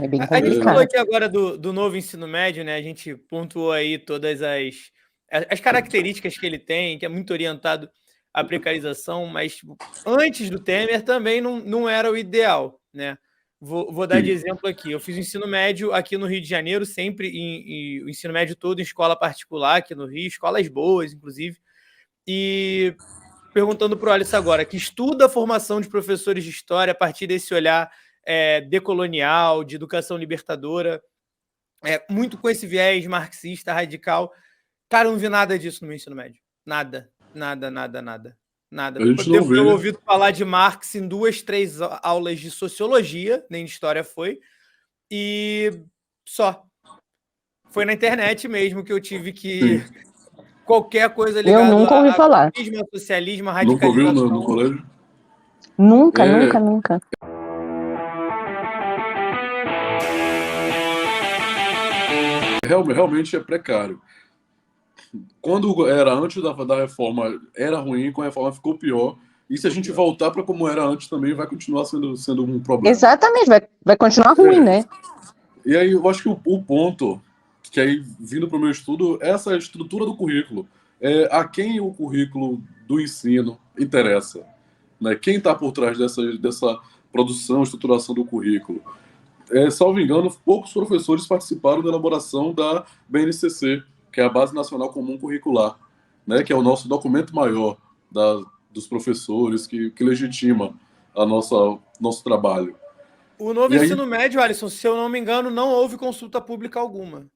É bem A gente falou complicado. aqui agora do novo ensino médio, né? A gente pontuou aí todas as características que ele tem, que é muito orientado à precarização, mas tipo, antes do Temer também não era o ideal, né? Vou dar de Sim. exemplo aqui. Eu fiz o ensino médio aqui no Rio de Janeiro, sempre o ensino médio todo em escola particular aqui no Rio, escolas boas, inclusive. E perguntando para o Alisson agora, que estuda a formação de professores de história a partir desse olhar decolonial, de educação libertadora, muito com esse viés marxista radical. Cara, eu não vi nada disso no meu ensino médio. Nada, nada, nada, nada. Nada. A gente não Devo ter vê. ouvido falar de Marx em 2, 3 aulas de sociologia, nem de história foi, e só. Foi na internet mesmo que eu tive que... Sim. Qualquer coisa Eu ligada nunca ouvi a falar. comunismo, a socialismo, a Nunca ouviu no radicalização. colégio? Nunca, É. nunca, nunca. Realmente é precário. Quando era antes da reforma, era ruim, com a reforma ficou pior. E se a gente voltar para como era antes também, vai continuar sendo um problema. Exatamente, vai continuar ruim, né? E aí eu acho que o ponto, que aí vindo para o meu estudo, é essa estrutura do currículo. A quem o currículo do ensino interessa? Né? Quem está por trás dessa produção, estruturação do currículo? Salvo engano, poucos professores participaram da elaboração da BNCC, que é a Base Nacional Comum Curricular, né, que é o nosso documento maior dos professores, que legitima nosso trabalho. O novo E aí, ensino médio, Alisson, se eu não me engano, não houve consulta pública alguma.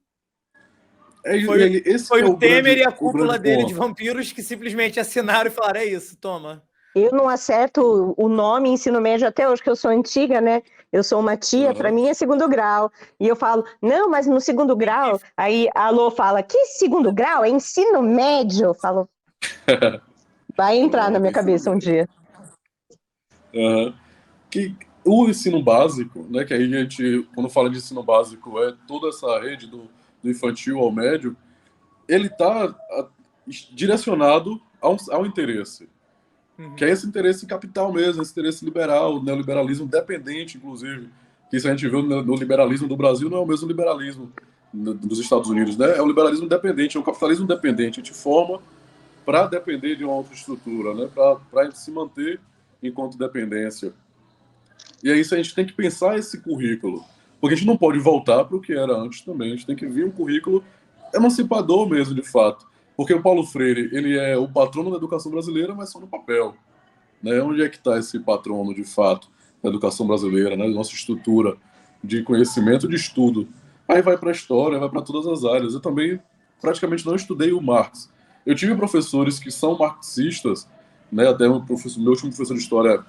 esse Foi é o Temer e a o cúpula grande dele de ponto. vampiros que simplesmente assinaram e falaram, é isso, toma. Eu não acerto o nome ensino médio até hoje, que eu sou antiga, né? Eu sou uma tia, para mim é segundo grau. E eu falo, não, mas no segundo grau... Aí a Alô fala, que segundo grau? É ensino médio? Eu falo, vai entrar na minha cabeça um dia. Que o ensino básico, né, que aí a gente, quando fala de ensino básico, é toda essa rede do infantil ao médio, ele está direcionado ao interesse. Que é esse interesse capital mesmo, esse interesse liberal, o neoliberalismo dependente, inclusive. Que isso a gente viu no liberalismo do Brasil, não é o mesmo liberalismo dos Estados Unidos, né? É o liberalismo dependente, é o capitalismo dependente. A gente forma para depender de uma outra estrutura, né? Para se manter enquanto dependência. E é isso, a gente tem que pensar esse currículo. Porque a gente não pode voltar para o que era antes também. A gente tem que vir um currículo emancipador mesmo, de fato. Porque o Paulo Freire, ele é o patrono da educação brasileira, mas só no papel. Né? Onde é que está esse patrono, de fato, da educação brasileira, né? Da nossa estrutura de conhecimento, de estudo? Aí vai para a história, vai para todas as áreas. Eu também praticamente não estudei o Marx. Eu tive professores que são marxistas, né? Até meu último professor de história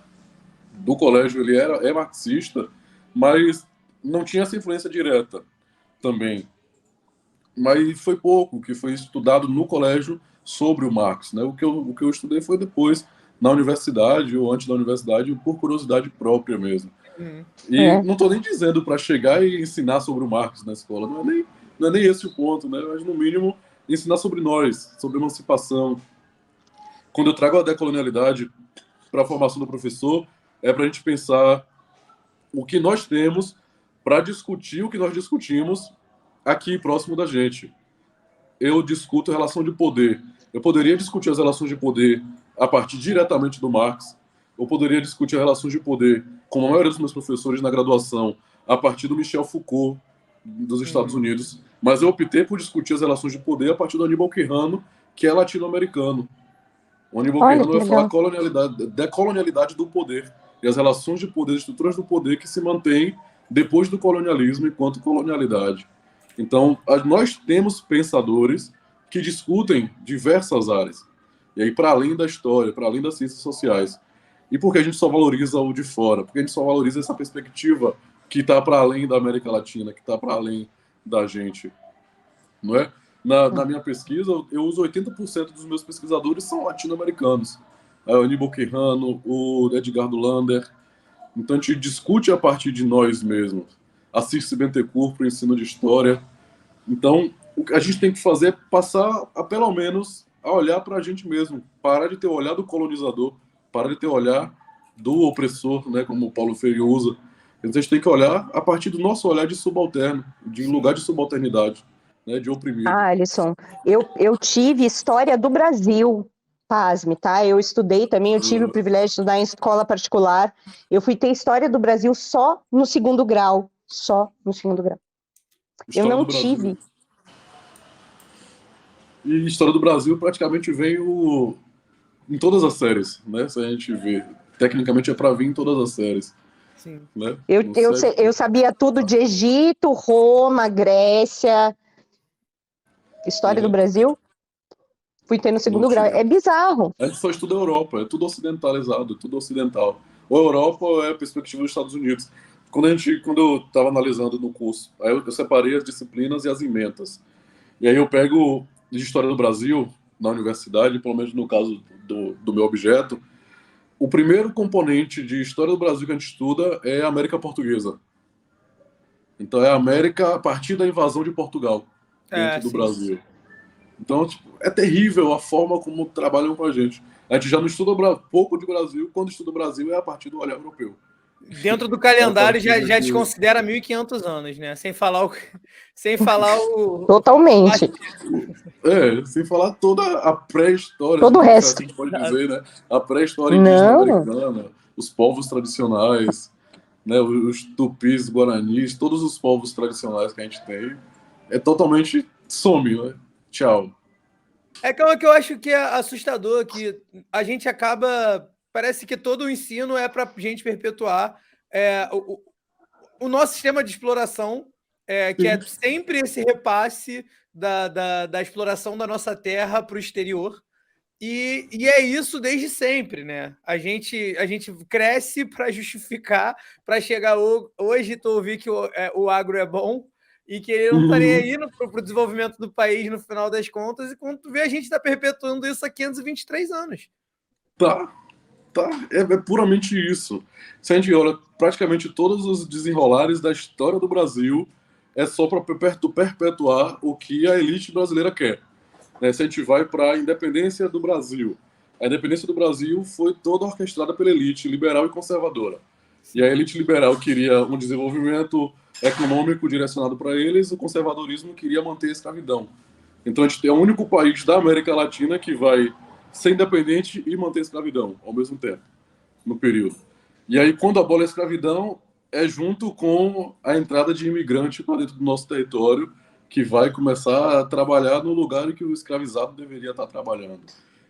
do colégio, ele é marxista, mas não tinha essa influência direta também. Mas foi pouco que foi estudado no colégio sobre o Marx, né? O que eu estudei foi depois na universidade ou antes da universidade, por curiosidade própria mesmo. E não estou nem dizendo para chegar e ensinar sobre o Marx na escola, não é nem esse o ponto, né? Mas no mínimo ensinar sobre nós, sobre emancipação. Quando eu trago a decolonialidade para a formação do professor, é para a gente pensar o que nós temos para discutir o que nós discutimos aqui próximo da gente. Eu discuto a relação de poder. Eu poderia discutir as relações de poder a partir diretamente do Marx. Eu poderia discutir as relações de poder, como a maioria dos meus professores na graduação, a partir do Michel Foucault, dos Estados Unidos. Mas eu optei por discutir as relações de poder a partir do Aníbal Quijano, que é latino-americano. O Aníbal Quijano vai falar decolonialidade do poder e as relações de poder, as estruturas do poder que se mantêm depois do colonialismo enquanto colonialidade. Então, nós temos pensadores que discutem diversas áreas. E aí, para além da história, para além das ciências sociais. E por que a gente só valoriza o de fora? Porque a gente só valoriza essa perspectiva que está para além da América Latina, que está para além da gente. Não é? Na minha pesquisa, eu uso 80% dos meus pesquisadores são latino-americanos. O Aníbal Quijano, o Edgardo Lander. Então, a gente discute a partir de nós mesmos. A Circe Bentecourt para o ensino de história. Então, o que a gente tem que fazer é passar, pelo menos, a olhar para a gente mesmo. Parar de ter o olhar do colonizador, parar de ter o olhar do opressor, né, como o Paulo Freire usa, A gente tem que olhar a partir do nosso olhar de subalterno, de lugar de subalternidade, né, de oprimido. Ah, Alisson, eu tive história do Brasil, pasme, tá? Eu estudei também, eu tive o privilégio de estudar em escola particular. Eu fui ter história do Brasil só no segundo grau, só no segundo grau. Eu História não do Brasil. tive. E história do Brasil praticamente vem em todas as séries, né? Se a gente vê, tecnicamente é para vir em todas as séries. Sim. Né? Eu sabia tudo de Egito, Roma, Grécia. História do Brasil, fui ter no segundo grau. É bizarro. A gente só estuda a Europa, é tudo ocidentalizado, tudo ocidental. Ou a Europa ou é a perspectiva dos Estados Unidos. Quando eu estava analisando no curso, aí eu separei as disciplinas e as ementas. E aí eu pego de História do Brasil, na universidade, pelo menos no caso do meu objeto, o primeiro componente de História do Brasil que a gente estuda é a América Portuguesa. Então é a América a partir da invasão de Portugal dentro do Brasil. Então, tipo, é terrível a forma como trabalham com a gente. A gente já não estuda pouco de Brasil, quando estuda o Brasil é a partir do olhar europeu. Dentro do calendário já desconsidera 1.500 anos, né? Sem falar o... Totalmente. Sem falar toda a pré-história. Todo o resto. Assim pode dizer, né? A pré-história indígena americana, os povos tradicionais, né? Os tupis, guaranis, todos os povos tradicionais que a gente tem, é totalmente some, né? Tchau. É que eu acho que é assustador, que a gente acaba... Parece que todo o ensino é para a gente perpetuar o nosso sistema de exploração, que é sempre esse repasse da exploração da nossa terra para o exterior. E é isso desde sempre, né? A gente cresce para justificar, para chegar hoje, tu ouvir que o agro é bom e que ele não está nem aí para o desenvolvimento do país no final das contas, e quando tu vê, a gente está perpetuando isso há 523 anos. Tá, é puramente isso. Se a gente olha praticamente todos os desenrolares da história do Brasil, é só para perpetuar o que a elite brasileira quer. Se a gente vai para a independência do Brasil, a independência do Brasil foi toda orquestrada pela elite liberal e conservadora. E a elite liberal queria um desenvolvimento econômico direcionado para eles, o conservadorismo queria manter a escravidão. Então a gente é o único país da América Latina que vai ser independente e manter a escravidão ao mesmo tempo, no período. E aí, quando abole a escravidão, é junto com a entrada de imigrante para dentro do nosso território, que vai começar a trabalhar no lugar em que o escravizado deveria estar trabalhando.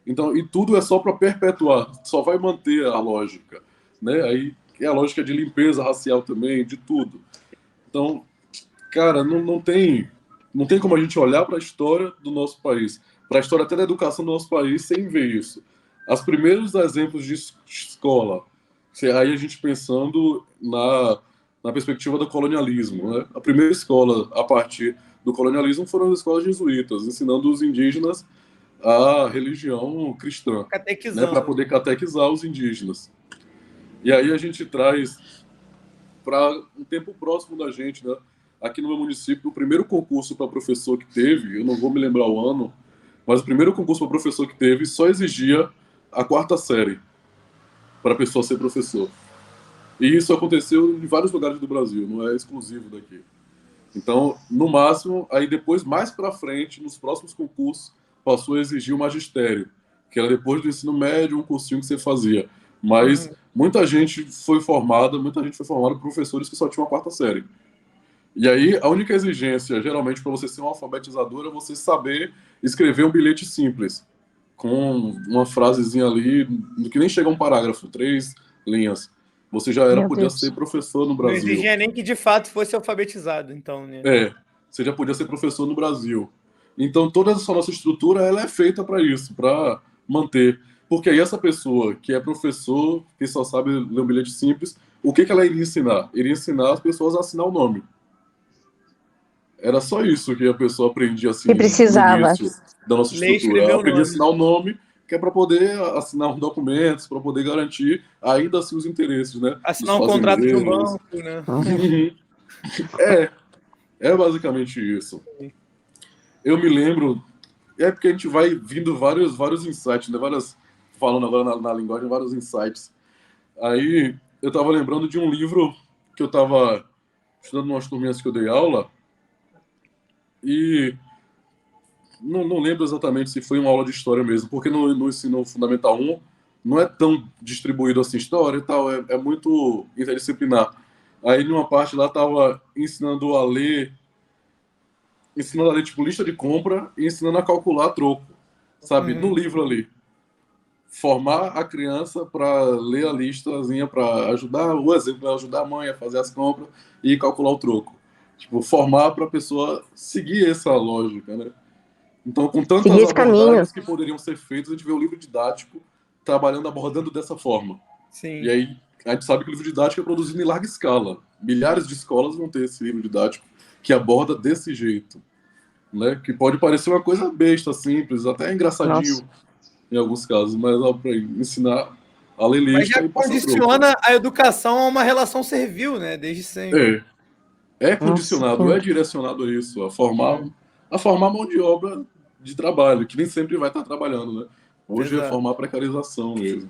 Então, e tudo é só para perpetuar, só vai manter a lógica, né? Aí é a lógica de limpeza racial também, de tudo. Então, cara, não tem como a gente olhar para a história do nosso país, para a história até da educação do nosso país, sem ver isso. Os primeiros exemplos de escola, aí a gente pensando na perspectiva do colonialismo, né? A primeira escola a partir do colonialismo foram as escolas jesuítas, ensinando os indígenas a religião cristã, né, para poder catequizar os indígenas. E aí a gente traz para um tempo próximo da gente, né? Aqui no meu município, o primeiro concurso para professor que teve, eu não vou me lembrar o ano, mas o primeiro concurso para professor que teve só exigia a 4ª série para a pessoa ser professor. E isso aconteceu em vários lugares do Brasil, não é exclusivo daqui. Então, no máximo, aí depois, mais para frente, nos próximos concursos, passou a exigir o magistério, que era depois do ensino médio, um cursinho que você fazia. Mas muita gente foi formada por professores que só tinham a 4ª série. E aí, a única exigência, geralmente, para você ser um alfabetizador é você saber escrever um bilhete simples, com uma frasezinha ali, que nem chega a um parágrafo, 3 linhas. Você já podia ser professor no Brasil. Não exigia nem que, de fato, fosse alfabetizado, então, né? Você já podia ser professor no Brasil. Então, toda essa nossa estrutura, ela é feita para isso, para manter. Porque aí essa pessoa que é professor, que só sabe ler um bilhete simples, o que ela iria ensinar? Iria ensinar as pessoas a assinar o nome. Era só isso que a pessoa aprendia assim, que precisava. No início da nossa estrutura. Ela aprendia a assinar o nome, que é para poder assinar os documentos, para poder garantir ainda assim os interesses, né? Assinar um contrato de um banco, né? É basicamente isso. Eu me lembro, porque a gente vai vindo vários insights, né? Falando agora na linguagem, vários insights. Aí eu estava lembrando de um livro que eu estava estudando umas turminhas que eu dei aula e não lembro exatamente se foi uma aula de história mesmo, porque no ensino fundamental 1 não é tão distribuído assim história e tal, é muito interdisciplinar. Aí numa parte lá estava ensinando a ler tipo lista de compra e ensinando a calcular troco, sabe, no livro ali. Formar a criança para ler a listazinha, para ajudar o exemplo, ajudar a mãe a fazer as compras e calcular o troco. Tipo, formar para a pessoa seguir essa lógica, né? Então, com Seguir tantas esse caminho. abordagens que poderiam ser feitas, a gente vê o livro didático abordando dessa forma. Sim. E aí, a gente sabe que o livro didático é produzido em larga escala. Milhares de escolas vão ter esse livro didático que aborda desse jeito, né? Que pode parecer uma coisa besta, simples, até engraçadinho. Nossa. Em alguns casos, mas para ensinar a ler Mas lista já e passar troco. condiciona a educação a uma relação servil, né? Desde sempre. É Nossa, condicionado, é direcionado a isso, a formar mão de obra de trabalho, que nem sempre vai estar trabalhando, né? Hoje é Exato. formar a precarização mesmo.